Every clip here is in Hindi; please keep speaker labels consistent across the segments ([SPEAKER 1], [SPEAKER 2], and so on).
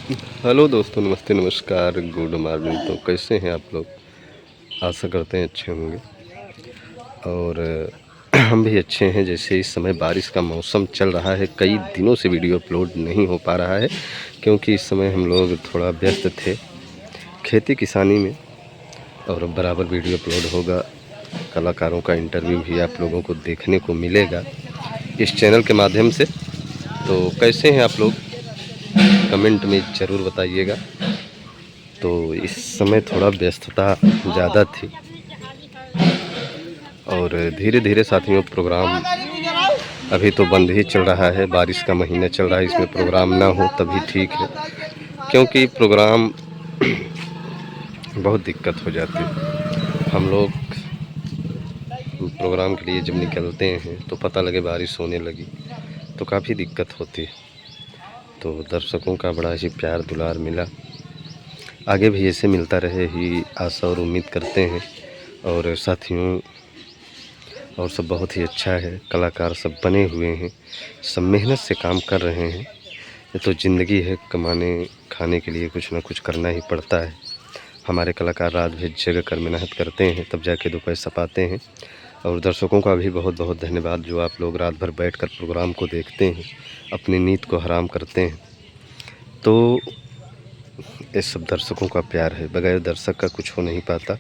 [SPEAKER 1] हेलो दोस्तों, नमस्ते, नमस्कार, गुड मॉर्निंग। तो कैसे हैं आप लोग? आशा करते हैं अच्छे होंगे। और हम भी अच्छे हैं। जैसे इस समय बारिश का मौसम चल रहा है, कई दिनों से वीडियो अपलोड नहीं हो पा रहा है क्योंकि इस समय हम लोग थोड़ा व्यस्त थे खेती किसानी में। और अब बराबर वीडियो अपलोड होगा, कलाकारों का इंटरव्यू भी आप लोगों को देखने को मिलेगा इस चैनल के माध्यम से। तो कैसे हैं आप लोग? कमेंट में ज़रूर बताइएगा। तो इस समय थोड़ा व्यस्तता ज़्यादा थी और धीरे धीरे साथियों प्रोग्राम अभी तो बंद ही चल रहा है। बारिश का महीना चल रहा है, इसमें प्रोग्राम ना हो तभी ठीक है, क्योंकि प्रोग्राम बहुत दिक्कत हो जाती है। हम लोग प्रोग्राम के लिए जब निकलते हैं तो पता लगे बारिश होने लगी तो काफ़ी दिक्कत होती है। तो दर्शकों का बड़ा ही प्यार दुलार मिला, आगे भी ऐसे मिलता रहे ही आशा और उम्मीद करते हैं। और साथियों और सब बहुत ही अच्छा है, कलाकार सब बने हुए हैं, सब मेहनत से काम कर रहे हैं। ये तो ज़िंदगी है, कमाने खाने के लिए कुछ ना कुछ करना ही पड़ता है। हमारे कलाकार रात भर जग कर मेहनत करते हैं तब जाके 2 पैसा पाते हैं। और दर्शकों का भी बहुत बहुत धन्यवाद जो आप लोग रात भर बैठकर प्रोग्राम को देखते हैं, अपनी नींद को हराम करते हैं। तो ये सब दर्शकों का प्यार है, बगैर दर्शक का कुछ हो नहीं पाता।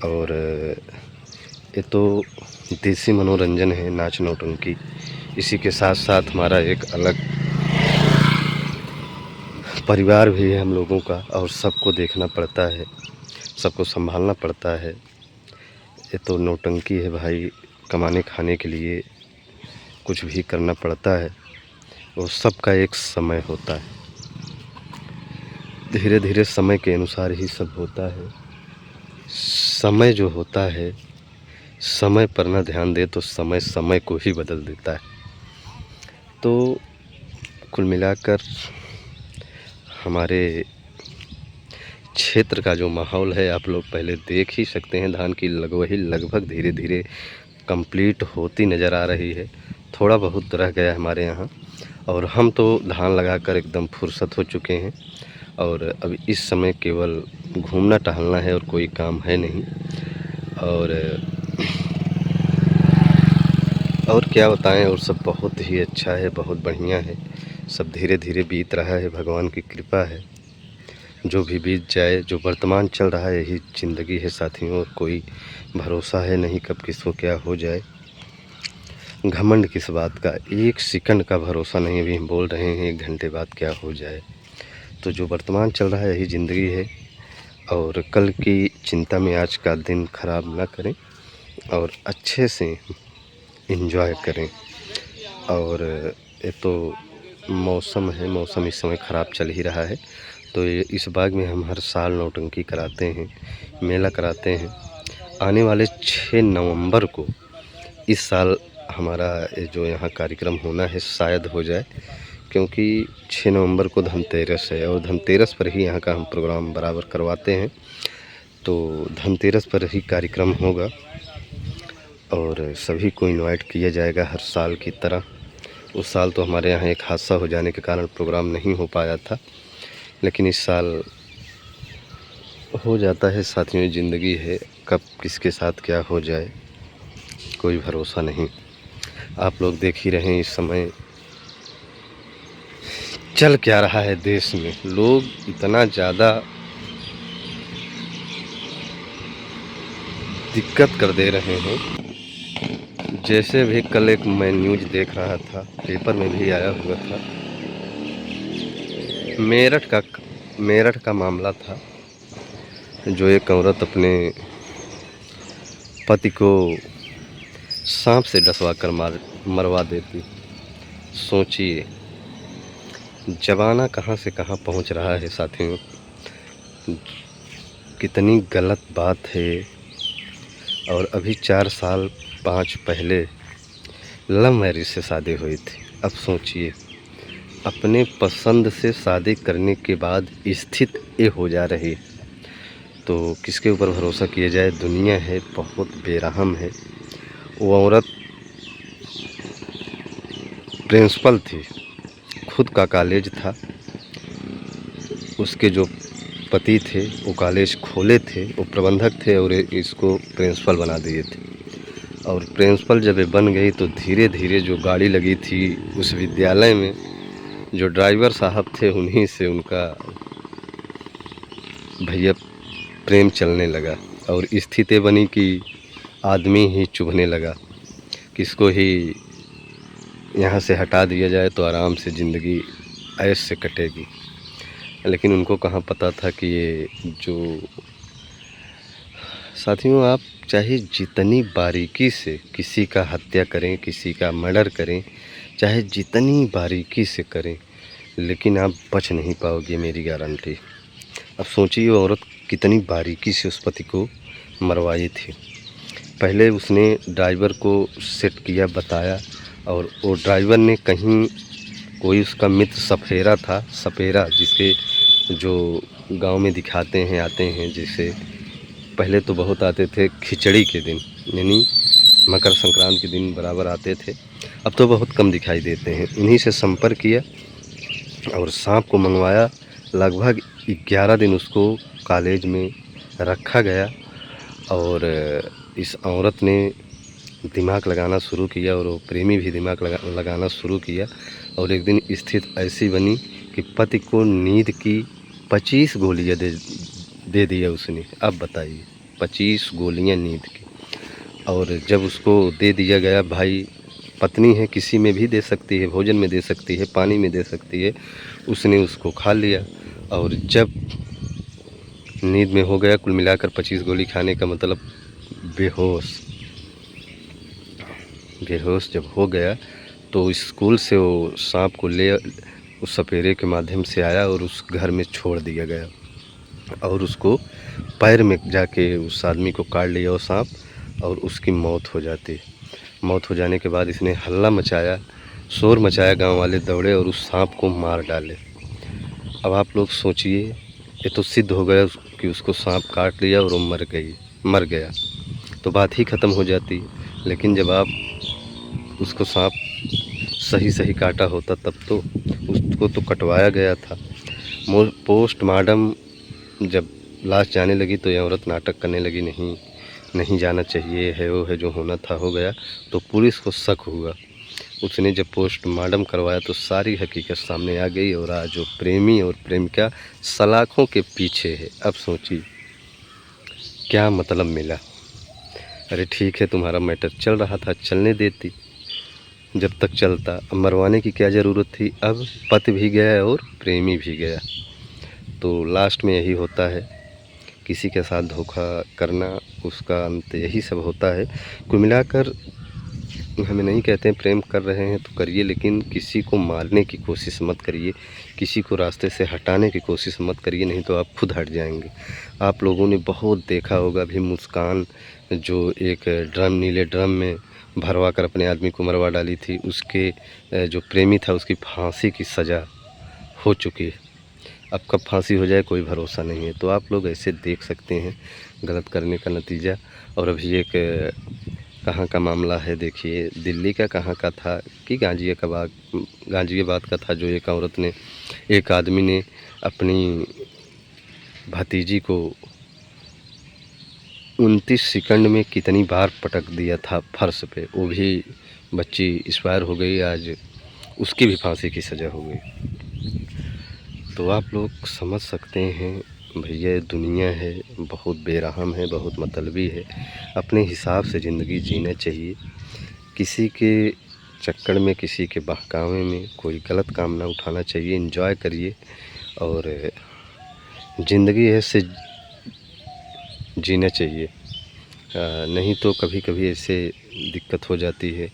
[SPEAKER 1] और ये तो देसी मनोरंजन है, नाच नौटंकी। इसी के साथ साथ हमारा एक अलग परिवार भी है हम लोगों का, और सबको देखना पड़ता है, सबको संभालना पड़ता है। ये तो नौटंकी है भाई, कमाने खाने के लिए कुछ भी करना पड़ता है, वो सबका एक समय होता है। धीरे धीरे समय के अनुसार ही सब होता है। समय जो होता है, समय पर ना ध्यान दे तो समय समय को ही बदल देता है। तो कुल मिलाकर हमारे क्षेत्र का जो माहौल है आप लोग पहले देख ही सकते हैं। धान की लगवही लगभग धीरे धीरे कंप्लीट होती नज़र आ रही है, थोड़ा बहुत रह गया हमारे यहाँ। और हम तो धान लगाकर एकदम फुर्सत हो चुके हैं और अब इस समय केवल घूमना टहलना है और कोई काम है नहीं। और क्या बताएं, और सब बहुत ही अच्छा है, बहुत बढ़िया है। सब धीरे धीरे बीत रहा है, भगवान की कृपा है। जो भी बीत जाए, जो वर्तमान चल रहा है यही ज़िंदगी है साथियों। और कोई भरोसा है नहीं कब किसको क्या हो जाए। घमंड किस बात का, एक सेकंड का भरोसा नहीं। अभी हम बोल रहे हैं 1 घंटे बाद क्या हो जाए। तो जो वर्तमान चल रहा है यही ज़िंदगी है। और कल की चिंता में आज का दिन ख़राब ना करें और अच्छे से एंजॉय करें। और ये तो मौसम है, मौसम इस समय ख़राब चल ही रहा है। तो ये इस बाग में हम हर साल नौटंकी कराते हैं, मेला कराते हैं। आने वाले 6 नवंबर को इस साल हमारा ये जो यहाँ कार्यक्रम होना है शायद हो जाए, क्योंकि 6 नवंबर को धनतेरस है और धनतेरस पर ही यहाँ का हम प्रोग्राम बराबर करवाते हैं। तो धनतेरस पर ही कार्यक्रम होगा और सभी को इनवाइट किया जाएगा हर साल की तरह। उस साल तो हमारे यहाँ एक हादसा हो जाने के कारण प्रोग्राम नहीं हो पाया था, लेकिन इस साल हो जाता है साथियों। ज़िंदगी है, कब किसके साथ क्या हो जाए कोई भरोसा नहीं। आप लोग देख ही रहे हैं इस समय चल क्या रहा है देश में। लोग इतना ज़्यादा दिक्कत कर दे रहे हैं। जैसे भी कल एक मैं न्यूज़ देख रहा था, पेपर में भी आया हुआ था, मेरठ का मामला था। जो एक औरत अपने पति को सांप से डसवा कर मरवा देती। सोचिए ज़माना कहाँ से कहाँ पहुँच रहा है साथियों, कितनी गलत बात है। और अभी 4 साल 5 पहले लव मैरिज से शादी हुई थी। अब सोचिए अपने पसंद से शादी करने के बाद स्थिति ये हो जा रही है, तो किसके ऊपर भरोसा किया जाए। दुनिया है बहुत बेरहम है। वो औरत प्रिंसिपल थी, खुद का कॉलेज था, उसके जो पति थे वो कॉलेज खोले थे, वो प्रबंधक थे और इसको प्रिंसिपल बना दिए थे। और प्रिंसिपल जब ये बन गई तो धीरे धीरे जो गाड़ी लगी थी उस विद्यालय में, जो ड्राइवर साहब थे उन्हीं से उनका भैया प्रेम चलने लगा और स्थिति बनी कि आदमी ही चुभने लगा, किसको ही यहाँ से हटा दिया जाए तो आराम से ज़िंदगी ऐश से कटेगी। लेकिन उनको कहाँ पता था कि ये जो साथियों, आप चाहे जितनी बारीकी से किसी का हत्या करें, किसी का मर्डर करें, चाहे जितनी बारीकी से करें, लेकिन आप बच नहीं पाओगे, मेरी गारंटी। अब सोचिए वो औरत कितनी बारीकी से उस पति को मरवाई थी। पहले उसने ड्राइवर को सेट किया, बताया, और वो ड्राइवर ने कहीं कोई उसका मित्र सपेरा था, सपेरा जिसके जो गांव में दिखाते हैं, आते हैं, जैसे पहले तो बहुत आते थे खिचड़ी के दिन, यानी मकर संक्रांति के दिन बराबर आते थे, अब तो बहुत कम दिखाई देते हैं। उन्हीं से संपर्क किया और सांप को मंगवाया। लगभग 11 दिन उसको कॉलेज में रखा गया और इस औरत ने दिमाग लगाना शुरू किया और वो प्रेमी भी दिमाग लगाना शुरू किया। और एक दिन स्थिति ऐसी बनी कि पति को नींद की 25 गोलियां दे दिया उसने। अब बताइए, 25 गोलियां नींद की। और जब उसको दे दिया गया, भाई पत्नी है, किसी में भी दे सकती है, भोजन में दे सकती है, पानी में दे सकती है, उसने उसको खा लिया। और जब नींद में हो गया, कुल मिलाकर 25 गोली खाने का मतलब बेहोश जब हो गया तो स्कूल से वो सांप को ले उस सपेरे के माध्यम से आया और उस घर में छोड़ दिया गया और उसको पैर में जाके उस आदमी को काट लिया वो सांप और उसकी मौत हो जाती। मौत हो जाने के बाद इसने हल्ला मचाया, शोर मचाया, गांव वाले दौड़े और उस सांप को मार डाले। अब आप लोग सोचिए, ये तो सिद्ध हो गया कि उसको सांप काट लिया और वो मर गया तो बात ही ख़त्म हो जाती। लेकिन जब आप उसको सांप सही काटा होता तब तो उसको तो कटवाया गया था। पोस्टमार्टम जब लाश जाने लगी तो ये औरत नाटक करने लगी, नहीं जाना चाहिए है, वो है, जो होना था हो गया। तो पुलिस को शक हुआ, उसने जब पोस्टमार्टम करवाया तो सारी हकीकत सामने आ गई और आज जो प्रेमी और प्रेमिका सलाखों के पीछे है। अब सोचिए क्या मतलब मिला। अरे ठीक है, तुम्हारा मैटर चल रहा था, चलने देती जब तक चलता, अब मरवाने की क्या ज़रूरत थी। अब पति भी गया और प्रेमी भी गया। तो लास्ट में यही होता है, किसी के साथ धोखा करना, उसका अंत यही सब होता है। कुल मिलाकर हमें नहीं कहते हैं प्रेम कर रहे हैं तो करिए, लेकिन किसी को मारने की कोशिश मत करिए, किसी को रास्ते से हटाने की कोशिश मत करिए, नहीं तो आप खुद हट जाएंगे। आप लोगों ने बहुत देखा होगा अभी मुस्कान जो एक नीले ड्रम में भरवा कर अपने आदमी को मरवा डाली थी, उसके जो प्रेमी था उसकी फांसी की सज़ा हो चुकी है। अब कब फांसी हो जाए कोई भरोसा नहीं है। तो आप लोग ऐसे देख सकते हैं गलत करने का नतीजा। और अभी एक कहाँ का मामला है, देखिए दिल्ली का कहाँ का था कि गाज़ियाबाद का था, जो एक आदमी ने अपनी भतीजी को 29 सेकंड में कितनी बार पटक दिया था फर्श पे, वो भी बच्ची एक्सपायर हो गई, आज उसकी भी फांसी की सज़ा हो गई। तो आप लोग समझ सकते हैं भैया, दुनिया है बहुत बेरहम है, बहुत मतलबी है। अपने हिसाब से ज़िंदगी जीना चाहिए, किसी के चक्कर में, किसी के बहकावे में कोई गलत काम ना उठाना चाहिए। एंजॉय करिए और ज़िंदगी ऐसे जीना चाहिए, नहीं तो कभी कभी ऐसे दिक्कत हो जाती है,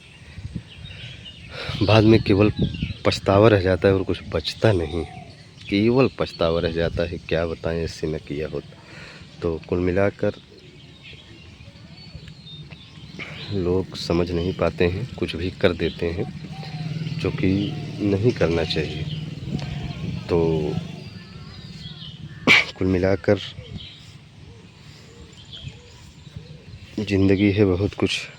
[SPEAKER 1] बाद में केवल पछतावा रह जाता है और कुछ बचता नहीं, केवल पछतावा रह जाता है। क्या बताएं, ऐसे न किया होता। तो कुल मिलाकर लोग समझ नहीं पाते हैं, कुछ भी कर देते हैं जो कि नहीं करना चाहिए। तो कुल मिलाकर ज़िंदगी है, बहुत कुछ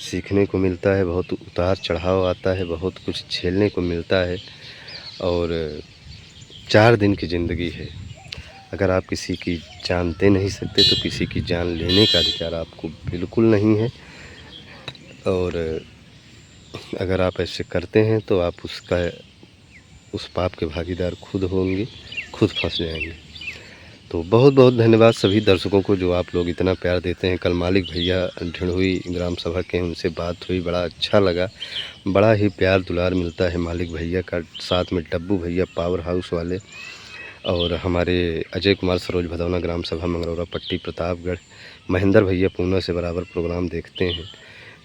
[SPEAKER 1] सीखने को मिलता है, बहुत उतार चढ़ाव आता है, बहुत कुछ झेलने को मिलता है। और 4 दिन की ज़िंदगी है। अगर आप किसी की जान दे नहीं सकते तो किसी की जान लेने का अधिकार आपको बिल्कुल नहीं है। और अगर आप ऐसे करते हैं तो आप उस पाप के भागीदार खुद होंगे, खुद फंस जाएंगे। तो बहुत बहुत धन्यवाद सभी दर्शकों को जो आप लोग इतना प्यार देते हैं। कल मालिक भैया ढिंढोई ग्राम सभा के, उनसे बात हुई, बड़ा अच्छा लगा। बड़ा ही प्यार दुलार मिलता है मालिक भैया का, साथ में डब्बू भैया पावर हाउस वाले, और हमारे अजय कुमार सरोज भदौना ग्राम सभा मंगरौरा पट्टी प्रतापगढ़, महेंद्र भैया पूना से बराबर प्रोग्राम देखते हैं।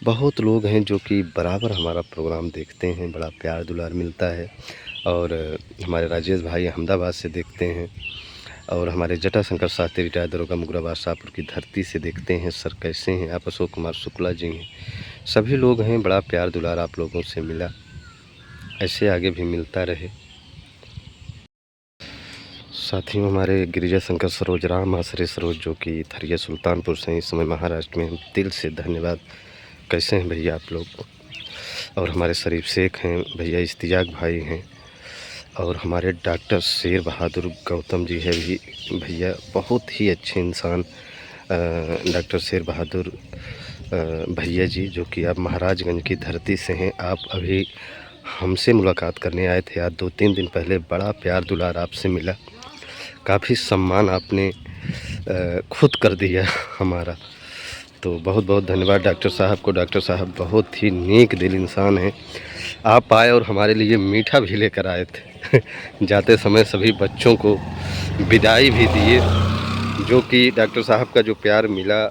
[SPEAKER 1] बहुत लोग हैं जो कि बराबर हमारा प्रोग्राम देखते हैं, बड़ा प्यार दुलार मिलता है। और हमारे राजेश भाई अहमदाबाद से देखते हैं, और हमारे जटाशंकर शास्त्री रिटायर्ड दरोगा मुगराबाद शाहपुर की धरती से देखते हैं। सर कैसे हैं आप? अशोक कुमार शुक्ला जी हैं, सभी लोग हैं। बड़ा प्यार दुलार आप लोगों से मिला, ऐसे आगे भी मिलता रहे। साथियों, हमारे गिरिजा शंकर सरोज राम आश्रय सरोज जो कि थरिया सुल्तानपुर से इस समय महाराष्ट्र में, हम दिल से धन्यवाद। कैसे हैं भैया आप लोग? और हमारे शरीफ शेख हैं भैया, इस्तियाक भाई हैं, और हमारे डॉक्टर शेर बहादुर गौतम जी है भी भैया, बहुत ही अच्छे इंसान डॉक्टर शेर बहादुर भैया जी, जो कि आप महाराजगंज की धरती से हैं। आप अभी हमसे मुलाकात करने आए थे आज 2-3 दिन पहले। बड़ा प्यार दुलार आपसे मिला, काफ़ी सम्मान आपने खुद कर दिया हमारा। तो बहुत बहुत धन्यवाद डॉक्टर साहब को। डॉक्टर साहब बहुत ही नेक दिल इंसान हैं। आप आए और हमारे लिए मीठा भी लेकर आए थे जाते समय सभी बच्चों को विदाई भी दिए, जो कि डॉक्टर साहब का जो प्यार मिला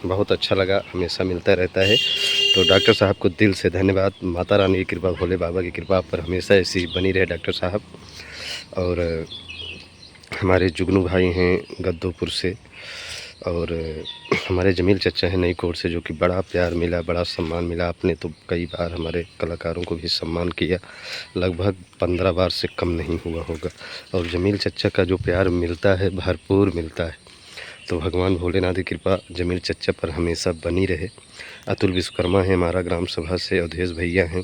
[SPEAKER 1] बहुत अच्छा लगा, हमेशा मिलता रहता है। तो डॉक्टर साहब को दिल से धन्यवाद। माता रानी की कृपा, भोले बाबा की कृपा आप पर हमेशा ऐसी बनी रहे डॉक्टर साहब। और हमारे जुगनू भाई हैं गद्दोपुर से, और हमारे जमील चचा हैं नई कोट से, जो कि बड़ा प्यार मिला, बड़ा सम्मान मिला। आपने तो कई बार हमारे कलाकारों को भी सम्मान किया, लगभग 15 बार से कम नहीं हुआ होगा। और जमील चचा का जो प्यार मिलता है भरपूर मिलता है। तो भगवान भोलेनाथ की कृपा जमील चचा पर हमेशा बनी रहे। अतुल विश्वकर्मा हैं हमारा ग्राम सभा से, अवधेश भैया हैं,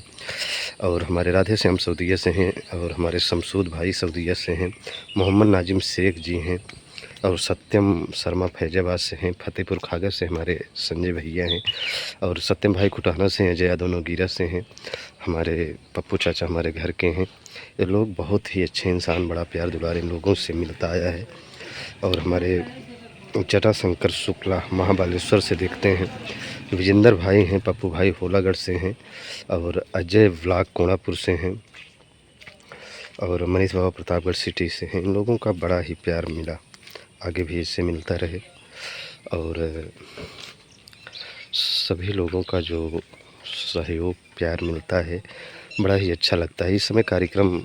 [SPEAKER 1] और हमारे राधे श्याम सऊदिया से हैं, और हमारे शमसूद भाई सऊदिया से हैं, मोहम्मद नाजिम शेख जी हैं, और सत्यम शर्मा फैजाबाद से हैं, फतेहपुर खागर से हमारे संजय भैया हैं, और सत्यम भाई खुटाना से हैं, अजय यादव नोगीरा से हैं, हमारे पप्पू चाचा हमारे घर के हैं। ये लोग बहुत ही अच्छे इंसान, बड़ा प्यार दुलार इन लोगों से मिलता आया है। और हमारे जटाशंकर शुक्ला महाबालेश्वर से देखते हैं, विजेंद्र भाई हैं, पप्पू भाई होलागढ़ से हैं, और अजय व्लाग कोणापुर से हैं, और मनीष बाबा प्रतापगढ़ सिटी से हैं। इन लोगों का बड़ा ही प्यार मिला, आगे भी इससे मिलता रहे। और सभी लोगों का जो सहयोग प्यार मिलता है, बड़ा ही अच्छा लगता है। इस समय कार्यक्रम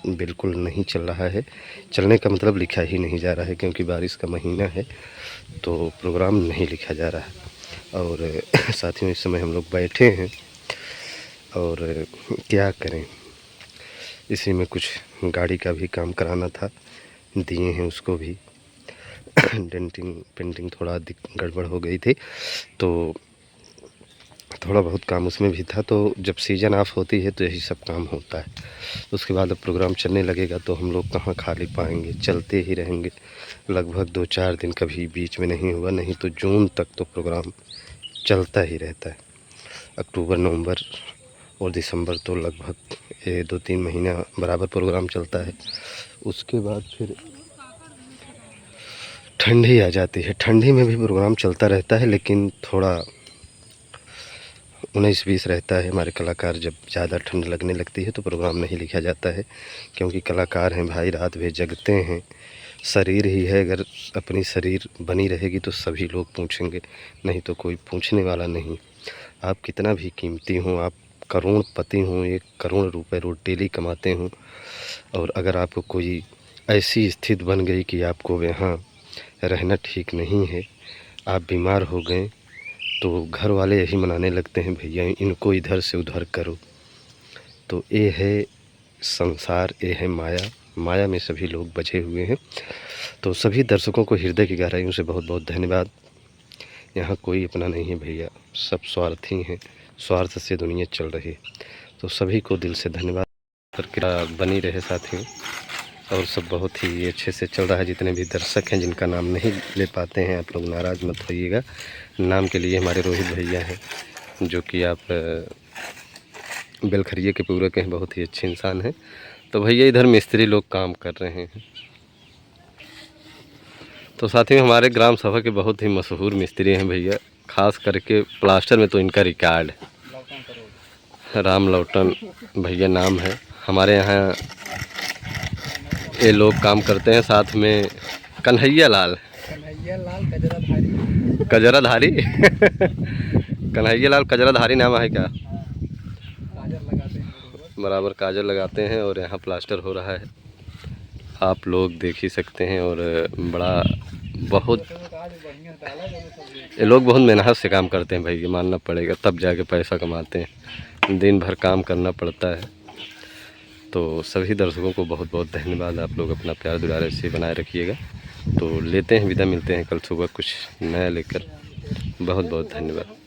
[SPEAKER 1] बिल्कुल नहीं चल रहा है, चलने का मतलब लिखा ही नहीं जा रहा है, क्योंकि बारिश का महीना है तो प्रोग्राम नहीं लिखा जा रहा है। और साथियों, इस समय हम लोग बैठे हैं और क्या करें, इसी में कुछ गाड़ी का भी काम कराना था, दिए हैं उसको भी डेंटिंग पेंटिंग थोड़ा गड़बड़ हो गई थी, तो थोड़ा बहुत काम उसमें भी था। तो जब सीज़न ऑफ होती है तो यही सब काम होता है। उसके बाद अब प्रोग्राम चलने लगेगा तो हम लोग कहाँ खाली पाएंगे, चलते ही रहेंगे। लगभग 2-4 दिन कभी बीच में नहीं हुआ, नहीं तो जून तक तो प्रोग्राम चलता ही रहता है। अक्टूबर, नवंबर और दिसंबर तो लगभग 2-3 महीना बराबर प्रोग्राम चलता है। उसके बाद फिर ठंडी आ जाती है, ठंडी में भी प्रोग्राम चलता रहता है, लेकिन थोड़ा 19-20 रहता है। हमारे कलाकार जब ज़्यादा ठंड लगने लगती है तो प्रोग्राम नहीं लिखा जाता है, क्योंकि कलाकार हैं भाई, रात भर जगते हैं। शरीर ही है, अगर अपनी शरीर बनी रहेगी तो सभी लोग पूछेंगे, नहीं तो कोई पूछने वाला नहीं। आप कितना भी कीमती हों, आप करोड़पति हों, 1 करोड़ रुपए रोज़ डेली कमाते हों, और अगर आपको कोई ऐसी स्थिति बन गई कि आपको यहाँ रहना ठीक नहीं है, आप बीमार हो गए, तो घर वाले यही मनाने लगते हैं, भैया इनको इधर से उधर करो। तो ये है संसार, ये है माया, माया में सभी लोग बचे हुए हैं। तो सभी दर्शकों को हृदय की गहराइयों से बहुत बहुत धन्यवाद। यहाँ कोई अपना नहीं है भैया, सब स्वार्थी हैं, स्वार्थ से दुनिया चल रही है। तो सभी को दिल से धन्यवाद करके बनी रहे साथियों। और सब बहुत ही अच्छे से चल रहा है। जितने भी दर्शक हैं जिनका नाम नहीं ले पाते हैं, आप लोग नाराज़ मत होइएगा। नाम के लिए हमारे रोहित भैया हैं, जो कि आप बेलखरिए के पूरक हैं, बहुत ही अच्छे इंसान हैं। तो भैया इधर मिस्त्री लोग काम कर रहे हैं। तो साथ ही हमारे ग्राम सभा के बहुत ही मशहूर मिस्त्री हैं भैया, खास करके प्लास्टर में तो इनका रिकॉर्ड है। राम लौटन भैया नाम है। हमारे यहाँ ये लोग काम करते हैं। साथ में कन्हैया लाल कजराधारी कन्हैया लाल कजराधारी नाम है क्या? बराबर काजल लगाते हैं और यहाँ प्लास्टर हो रहा है, आप लोग देख ही सकते हैं। और बड़ा बहुत ये लोग बहुत मेहनत से काम करते हैं भाई, ये मानना पड़ेगा, तब जाके पैसा कमाते हैं। दिन भर काम करना पड़ता है। तो सभी दर्शकों को बहुत बहुत धन्यवाद। आप लोग अपना प्यार दुलार ऐसे बनाए रखिएगा। तो लेते हैं विदा, मिलते हैं कल सुबह कुछ नया लेकर। बहुत बहुत धन्यवाद।